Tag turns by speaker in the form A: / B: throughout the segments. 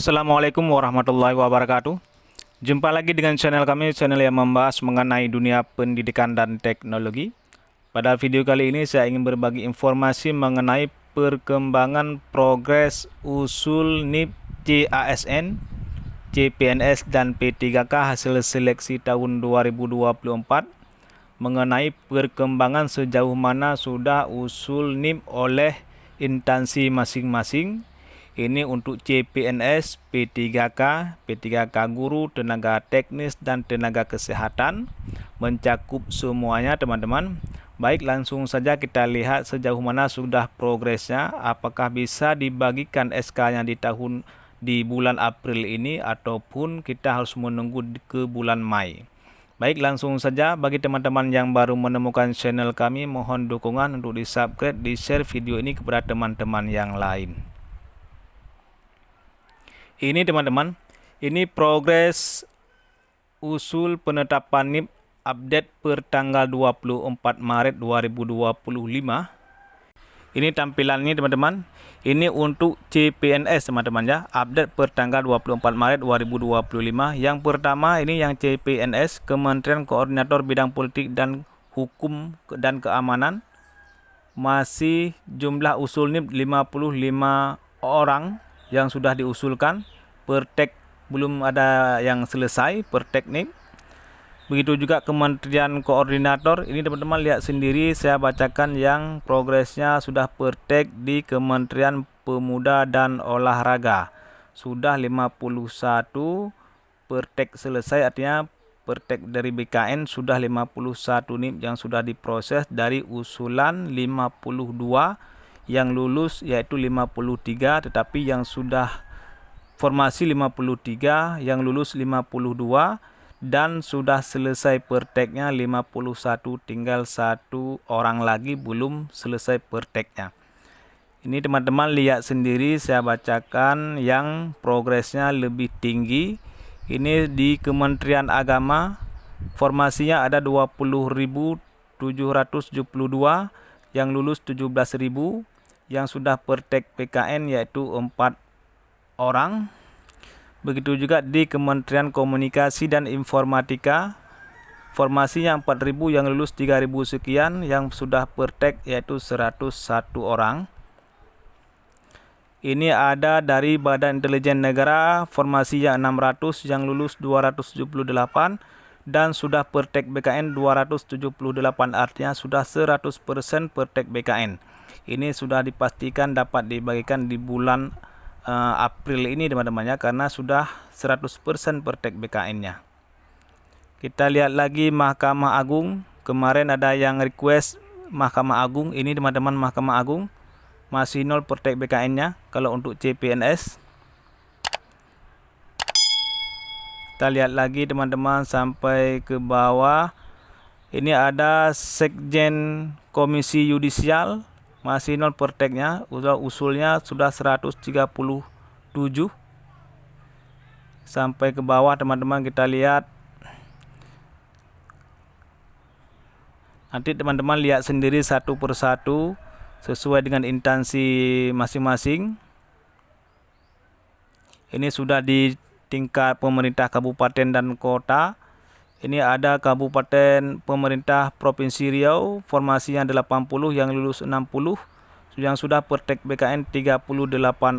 A: Assalamualaikum warahmatullahi wabarakatuh. Jumpa lagi dengan channel kami, channel yang membahas mengenai dunia pendidikan dan teknologi. Pada video kali ini saya ingin berbagi informasi mengenai perkembangan progres usul NIP CASN, CPNS dan P3K hasil seleksi tahun 2024, mengenai perkembangan sejauh mana sudah usul NIP oleh instansi masing-masing. Ini untuk CPNS, P3K, P3K guru, tenaga teknis, dan tenaga kesehatan. Mencakup semuanya teman-teman. Baik, langsung saja kita lihat sejauh mana sudah progresnya. Apakah bisa dibagikan SK-nya di bulan April ini ataupun kita harus menunggu ke bulan Mei. Baik, langsung saja bagi teman-teman yang baru menemukan channel kami, mohon dukungan untuk di-subscribe, di-share video ini kepada teman-teman yang lain. Ini teman-teman, ini progres usul penetapan NIP update per tanggal 24 Maret 2025. Ini tampilannya teman-teman. Ini untuk CPNS teman-teman ya, update per tanggal 24 Maret 2025. Yang pertama ini yang CPNS, Kementerian Koordinator Bidang Politik dan Hukum dan Keamanan. Masih jumlah usul NIP 55 orang yang sudah diusulkan. Pertek belum ada yang selesai, pertek NIP. Begitu juga Kementerian Koordinator, ini teman-teman lihat sendiri, saya bacakan yang progresnya sudah pertek di Kementerian Pemuda dan Olahraga. Sudah 51 pertek selesai, artinya pertek dari BKN sudah 51 NIP yang sudah diproses dari usulan 52 yang lulus yaitu 53, tetapi yang sudah formasi 53, yang lulus 52, dan sudah selesai perteknya 51, tinggal satu orang lagi belum selesai perteknya. Ini teman-teman lihat sendiri, saya bacakan yang progresnya lebih tinggi. Ini di Kementerian Agama, formasinya ada 20.772, yang lulus 17.000, yang sudah pertek PKN yaitu 4 orang. Begitu juga di Kementerian Komunikasi dan Informatika, formasinya 4.000, yang lulus 3.000 sekian, yang sudah pertek yaitu 101 orang. Ini ada dari Badan Intelijen Negara, formasinya 600, yang lulus 278, dan sudah pertek BKN 278, artinya sudah 100% pertek BKN. Ini sudah dipastikan dapat dibagikan di bulan April ini teman-teman ya, karena sudah 100% pertek BKN-nya. Kita lihat lagi Mahkamah Agung. Kemarin ada yang request Mahkamah Agung. Ini teman-teman Mahkamah Agung masih 0 pertek BKN-nya kalau untuk CPNS. Kita lihat lagi teman-teman sampai ke bawah. Ini ada Sekjen Komisi Yudisial, masih 0 perteknya, usulnya sudah 137. Sampai ke bawah teman-teman kita lihat. Nanti teman-teman lihat sendiri satu persatu sesuai dengan instansi masing-masing. Ini sudah di tingkat pemerintah kabupaten dan kota. Ini ada Kabupaten Pemerintah Provinsi Riau, formasinya 80, yang lulus 60, yang sudah pertek BKN 38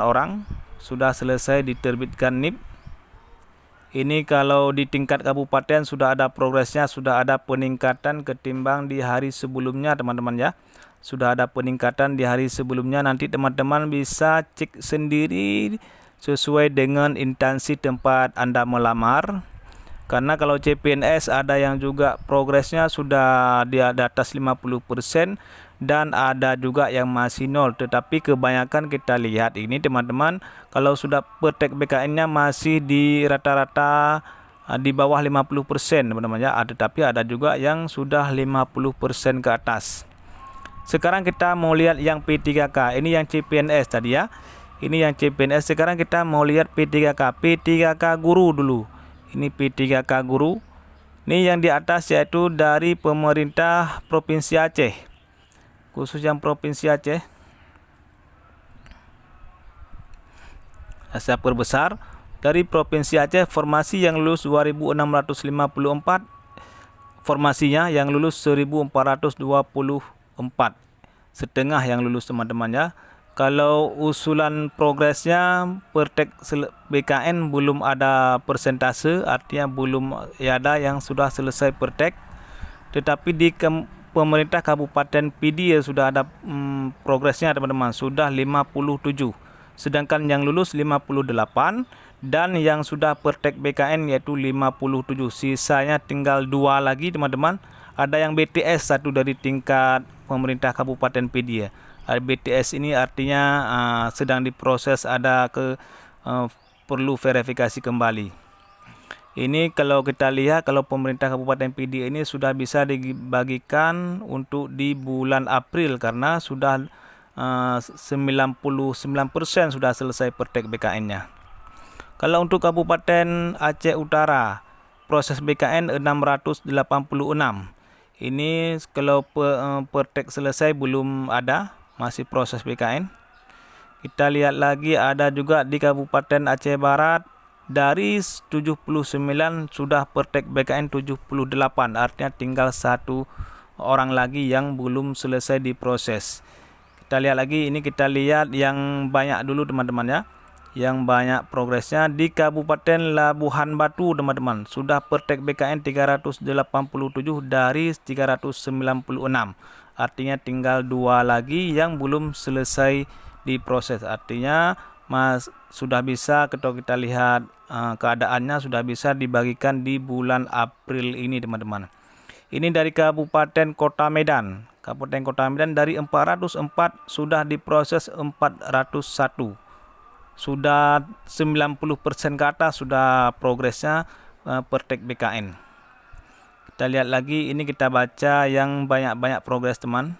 A: orang, sudah selesai diterbitkan NIP. Ini kalau di tingkat kabupaten sudah ada progresnya, sudah ada peningkatan ketimbang di hari sebelumnya teman-teman ya. Sudah ada peningkatan di hari sebelumnya, nanti teman-teman bisa cek sendiri sesuai dengan instansi tempat Anda melamar. Karena kalau CPNS ada yang juga progresnya sudah di atas 50% dan ada juga yang masih 0. Tetapi kebanyakan kita lihat ini teman-teman, kalau sudah pertek BKN-nya masih di rata-rata di bawah 50% teman-teman ya. Tetapi ada juga yang sudah 50% ke atas. Sekarang kita mau lihat yang P3K. Ini yang CPNS tadi ya. Ini yang CPNS. Sekarang kita mau lihat P3K. P3K guru dulu. Ini P3K guru. Ini yang di atas yaitu dari pemerintah Provinsi Aceh. Khusus yang Provinsi Aceh. Secara besar dari Provinsi Aceh formasi yang lulus 2654, formasinya yang lulus 1424, setengah yang lulus teman-teman ya. Kalau usulan progresnya Pertek BKN belum ada persentase, artinya belum ada yang sudah selesai Pertek. Tetapi di pemerintah Kabupaten PD sudah ada progresnya teman-teman, sudah 57. Sedangkan yang lulus 58 dan yang sudah Pertek BKN yaitu 57. Sisanya tinggal 2 lagi teman-teman. Ada yang BTS satu dari tingkat pemerintah Kabupaten PD ya. BTS ini artinya sedang diproses, ada perlu verifikasi kembali. Ini kalau kita lihat, kalau pemerintah Kabupaten PD ini sudah bisa dibagikan untuk di bulan April karena sudah 99% sudah selesai Pertek BKN-nya. Kalau untuk Kabupaten Aceh Utara, proses BKN 686. Ini kalau Pertek selesai belum ada, masih proses BKN. Kita lihat lagi ada juga di Kabupaten Aceh Barat, dari 79 sudah Pertek BKN 78, artinya tinggal 1 orang lagi yang belum selesai diproses. Kita lihat lagi, ini kita lihat yang banyak dulu teman-teman ya. Yang banyak progresnya di Kabupaten Labuhan Batu teman-teman, sudah Pertek BKN 387 dari 396. Artinya tinggal 2 lagi yang belum selesai diproses. Artinya sudah bisa, kalau kita lihat keadaannya sudah bisa dibagikan di bulan April ini teman-teman. Ini dari Kabupaten Kota Medan. Kabupaten Kota Medan dari 404 sudah diproses 401. Sudah 90% ke atas sudah progresnya Pertek BKN. Kita lihat lagi, ini kita baca yang banyak-banyak progres teman.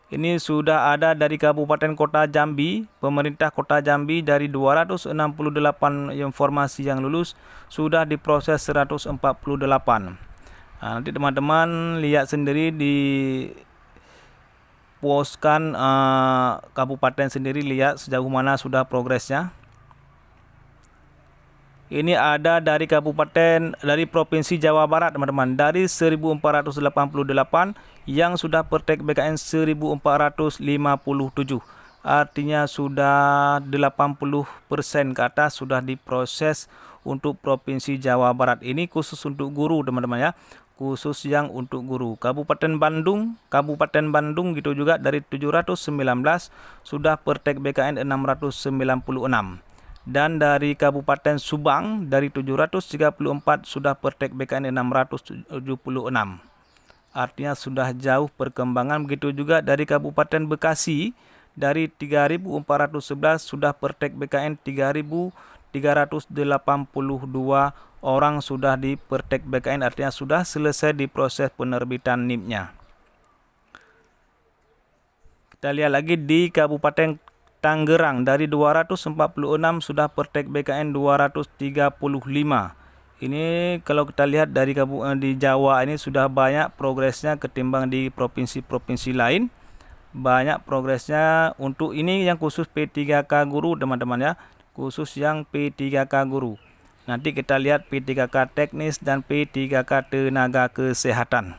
A: Ini sudah ada dari Kabupaten Kota Jambi, pemerintah Kota Jambi dari 268 informasi yang lulus sudah diproses 148. Nanti teman-teman lihat sendiri di poskan kabupaten sendiri, lihat sejauh mana sudah progresnya. Ini ada dari Provinsi Jawa Barat teman-teman, dari 1488 yang sudah Pertek BKN 1457. Artinya sudah 80% ke atas sudah diproses untuk Provinsi Jawa Barat. Ini khusus untuk guru teman-teman ya. Khusus yang untuk guru. Kabupaten Bandung gitu juga dari 719 sudah Pertek BKN 696. Dan dari Kabupaten Subang dari 734 sudah Pertek BKN 676. Artinya sudah jauh perkembangan. Begitu juga dari Kabupaten Bekasi dari 3411 sudah Pertek BKN 3382 orang sudah di Pertek BKN, artinya sudah selesai diproses penerbitan NIP-nya. Kita lihat lagi di Kabupaten Tangerang dari 246 sudah Pertek BKN 235. Ini kalau kita lihat dari di Jawa ini sudah banyak progresnya ketimbang di provinsi-provinsi lain. Banyak progresnya untuk ini yang khusus P3K guru teman-teman ya. Khusus yang P3K guru. Nanti kita lihat P3K teknis dan P3K tenaga kesehatan.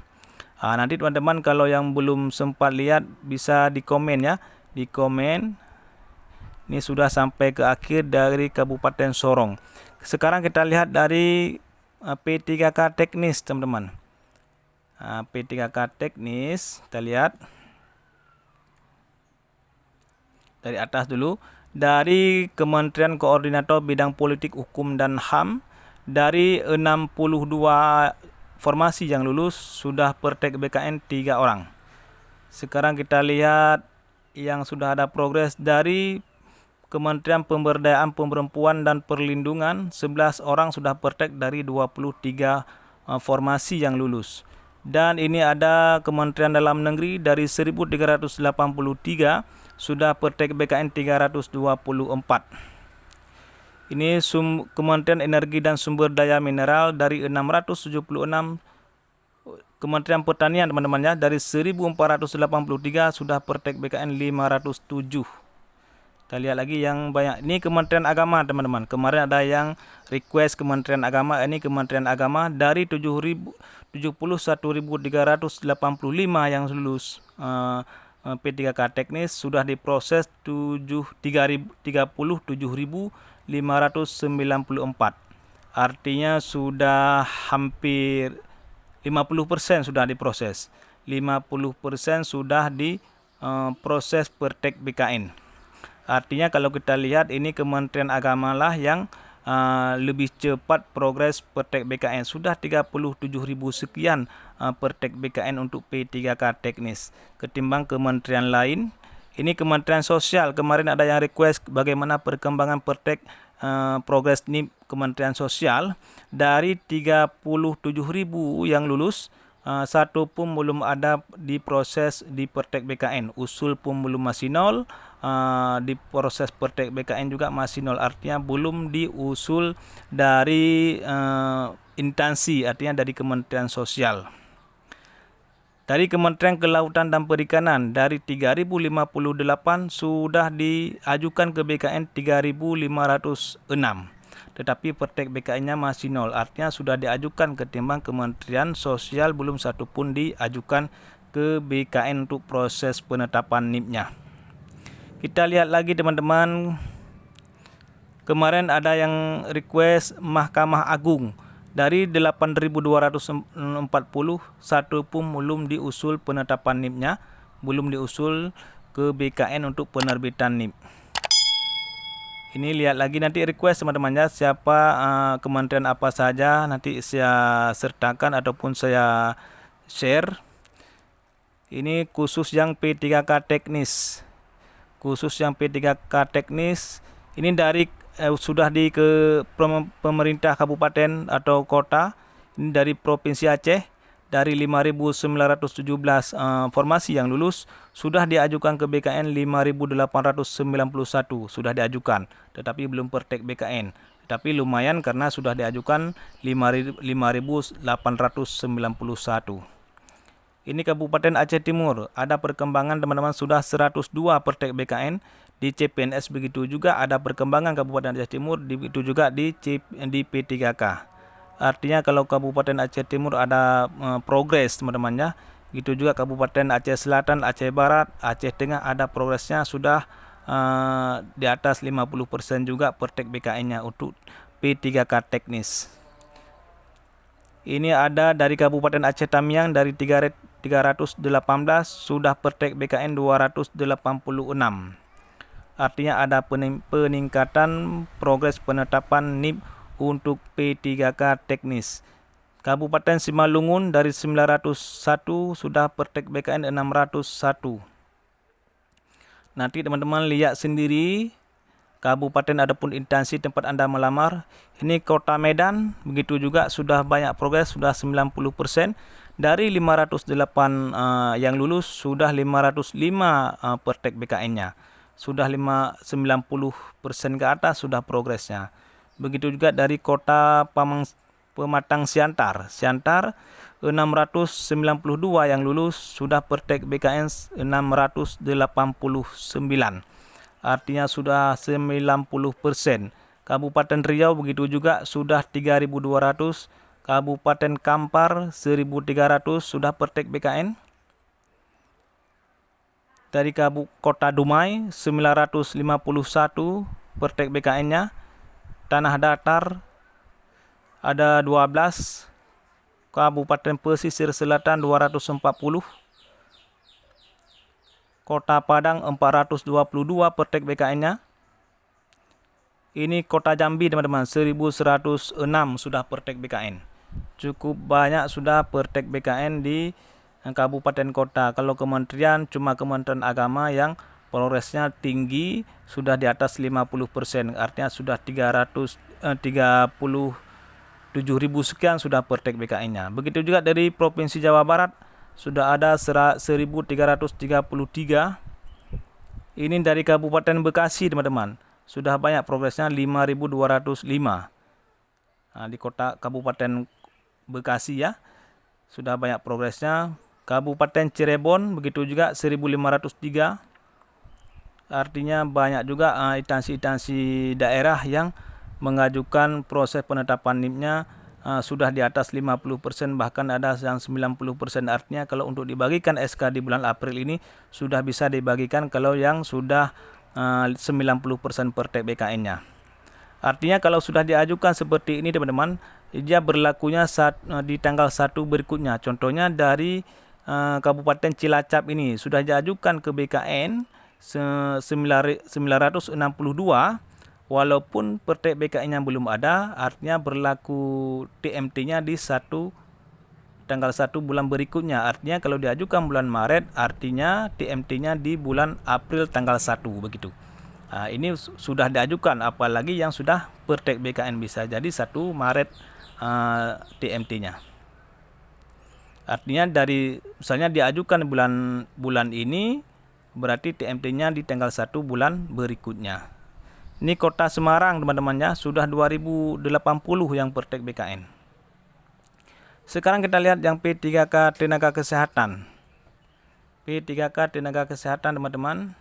A: Nanti teman-teman kalau yang belum sempat lihat bisa di komen ya. Di komen. Ini sudah sampai ke akhir dari Kabupaten Sorong. Sekarang kita lihat dari P3K teknis teman-teman. P3K teknis kita lihat dari atas dulu. Dari Kementerian Koordinator Bidang Politik Hukum dan HAM, dari 62 formasi yang lulus sudah Pertek BKN 3 orang. Sekarang kita lihat yang sudah ada progres dari Kementerian Pemberdayaan Perempuan dan Perlindungan, 11 orang sudah Pertek dari 23 formasi yang lulus. Dan ini ada Kementerian Dalam Negeri dari 1383 sudah Pertek BKN 324. Ini Kementerian Energi dan Sumber Daya Mineral dari 676. Kementerian Pertanian teman-teman ya, dari 1483 sudah Pertek BKN 507. Kita lihat lagi yang banyak. Ini Kementerian Agama teman-teman. Kemarin ada yang request Kementerian Agama. Ini Kementerian Agama dari 71.385 yang lulus P3K teknis sudah diproses 37.594. Artinya sudah hampir 50% sudah diproses. 50% sudah diproses Pertek BKN. Artinya kalau kita lihat ini Kementerian Agama lah yang lebih cepat progres Pertek BKN. Sudah 37.000 sekian Pertek BKN untuk P3K teknis ketimbang kementerian lain. Ini Kementerian Sosial. Kemarin ada yang request bagaimana perkembangan Pertek progres NIP Kementerian Sosial. Dari 37.000 yang lulus, satu pun belum ada diproses di Pertek BKN. Usul pun belum masih nol. Di proses Pertek BKN juga masih nol. Artinya belum diusul dari instansi, artinya dari Kementerian Sosial. Dari Kementerian Kelautan dan Perikanan, dari 3.058 sudah diajukan ke BKN 3.506. Tetapi Pertek BKN-nya masih nol. Artinya sudah diajukan ketimbang Kementerian Sosial belum satu pun diajukan ke BKN untuk proses penetapan NIP-nya. Kita lihat lagi teman-teman. Kemarin ada yang request Mahkamah Agung. Dari 8.240, satu pun belum diusul penetapan NIP-nya. Belum diusul ke BKN untuk penerbitan NIP. Ini lihat lagi nanti request teman-teman ya. Siapa kementerian apa saja nanti saya sertakan ataupun saya share. Ini khusus yang P3K teknis. Khusus yang P3K teknis ini dari sudah di ke pemerintah kabupaten atau kota. Ini dari Provinsi Aceh. Dari 5.917 formasi yang lulus sudah diajukan ke BKN 5.891 sudah diajukan, tetapi belum Pertek BKN. Tetapi lumayan karena sudah diajukan 5.891. Ini Kabupaten Aceh Timur, ada perkembangan teman-teman, sudah 102 Pertek BKN di CPNS. Begitu juga ada perkembangan Kabupaten Aceh Timur, begitu juga di P3K. Artinya kalau Kabupaten Aceh Timur ada progres teman-teman ya. Gitu juga Kabupaten Aceh Selatan, Aceh Barat, Aceh Tengah ada progresnya sudah di atas 50% juga Pertek BKN-nya untuk P3K teknis. Ini ada dari Kabupaten Aceh Tamiang dari 318 sudah Pertek BKN 286. Artinya ada peningkatan progres penetapan NIP untuk P3K teknis. Kabupaten Simalungun dari 901 sudah Pertek BKN 601. Nanti teman-teman lihat sendiri kabupaten adapun instansi tempat Anda melamar. Ini Kota Medan, begitu juga sudah banyak progres, sudah 90%. Dari 508 yang lulus sudah 505 Pertek BKN-nya. Sudah 90% ke atas sudah progresnya. Begitu juga dari Kota Pematang Siantar. Siantar 692 yang lulus sudah Pertek BKN 689. Artinya sudah 90%. Kabupaten Riau begitu juga sudah 3.200. Kabupaten Kampar 1.300 sudah Pertek BKN. Dari Kota Dumai 951 Pertek BKN-nya. Tanah Datar ada 12. Kabupaten Pesisir Selatan 240. Kota Padang 422 Pertek BKN-nya. Ini Kota Jambi teman-teman 1106 sudah Pertek BKN. Cukup banyak sudah Pertek BKN di kabupaten kota. Kalau kementerian cuma Kementerian Agama yang progresnya tinggi sudah di atas 50%. Artinya sudah 37.000 sekian sudah Pertek BKN-nya. Begitu juga dari Provinsi Jawa Barat sudah ada 1.333. Ini dari Kabupaten Bekasi teman-teman. Sudah banyak progresnya 5.205. Nah, di kota Kabupaten Bekasi ya. Sudah banyak progresnya. Kabupaten Cirebon begitu juga 1.503. Artinya banyak juga instansi-instansi daerah yang mengajukan proses penetapan NIP-nya sudah di atas 50%, bahkan ada yang 90%. Artinya kalau untuk dibagikan SK di bulan April ini sudah bisa dibagikan kalau yang sudah 90% praktek BKN-nya. Artinya kalau sudah diajukan seperti ini teman-teman, dia berlakunya di tanggal 1 berikutnya. Contohnya dari Kabupaten Cilacap ini sudah diajukan ke BKN 962, walaupun praktek BKN-nya belum ada, artinya berlaku TMT-nya di tanggal 1 bulan berikutnya. Artinya kalau diajukan bulan Maret, artinya TMT-nya di bulan April tanggal 1 begitu. Ini sudah diajukan, apalagi yang sudah praktek BKN bisa jadi 1 Maret TMT-nya. Artinya dari misalnya diajukan bulan ini, berarti TMT-nya di tanggal 1 bulan berikutnya. Ini Kota Semarang teman-temannya, sudah 2080 yang praktek BKN. Sekarang kita lihat yang P3K Tenaga Kesehatan. P3K Tenaga Kesehatan teman-teman.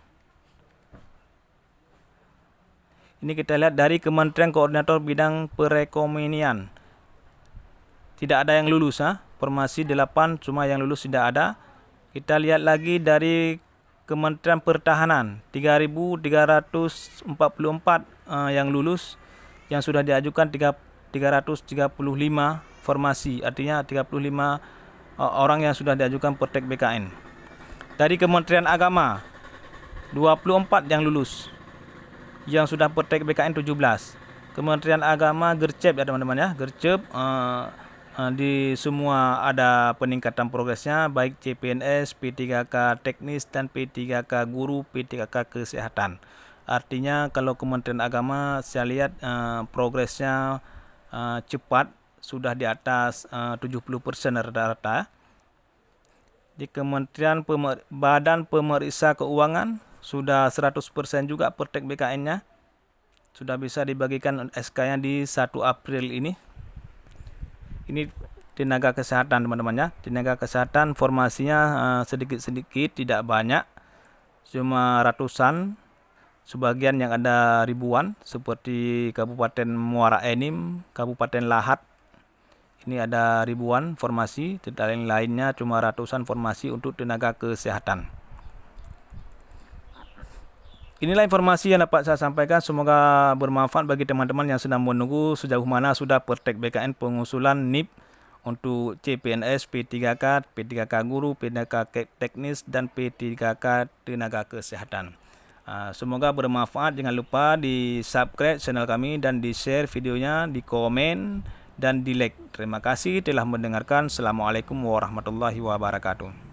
A: Ini kita lihat dari Kementerian Koordinator Bidang Perekonomian. Tidak ada yang lulus, formasi 8, cuma yang lulus tidak ada. Kita lihat lagi dari Kementerian Pertahanan, 3.344 yang lulus, yang sudah diajukan 335 formasi, artinya 35 orang yang sudah diajukan praktek BKN. Dari Kementerian Agama, 24 yang lulus, yang sudah praktek BKN 17. Kementerian Agama Gercep ya teman-teman ya, Gercep di semua ada peningkatan progresnya, baik CPNS, P3K teknis dan P3K guru, P3K kesehatan. Artinya kalau Kementerian Agama saya lihat progresnya cepat, sudah di atas 70% rata-rata. Di Kementerian Badan Pemeriksa Keuangan sudah 100% juga praktek BKN-nya. Sudah bisa dibagikan SK-nya di 1 April ini. Ini tenaga kesehatan teman-teman ya. Tenaga kesehatan formasinya sedikit-sedikit, tidak banyak. Cuma ratusan. Sebagian yang ada ribuan seperti Kabupaten Muara Enim, Kabupaten Lahat. Ini ada ribuan formasi, lain-lainnya cuma ratusan formasi untuk tenaga kesehatan. Inilah informasi yang dapat saya sampaikan, semoga bermanfaat bagi teman-teman yang sedang menunggu sejauh mana sudah praktek BKN pengusulan NIP untuk CPNS, P3K, P3K guru, P3K teknis, dan P3K tenaga kesehatan. Semoga bermanfaat. Jangan lupa di subscribe channel kami dan di share videonya, di komen dan di like. Terima kasih telah mendengarkan. Assalamualaikum warahmatullahi wabarakatuh.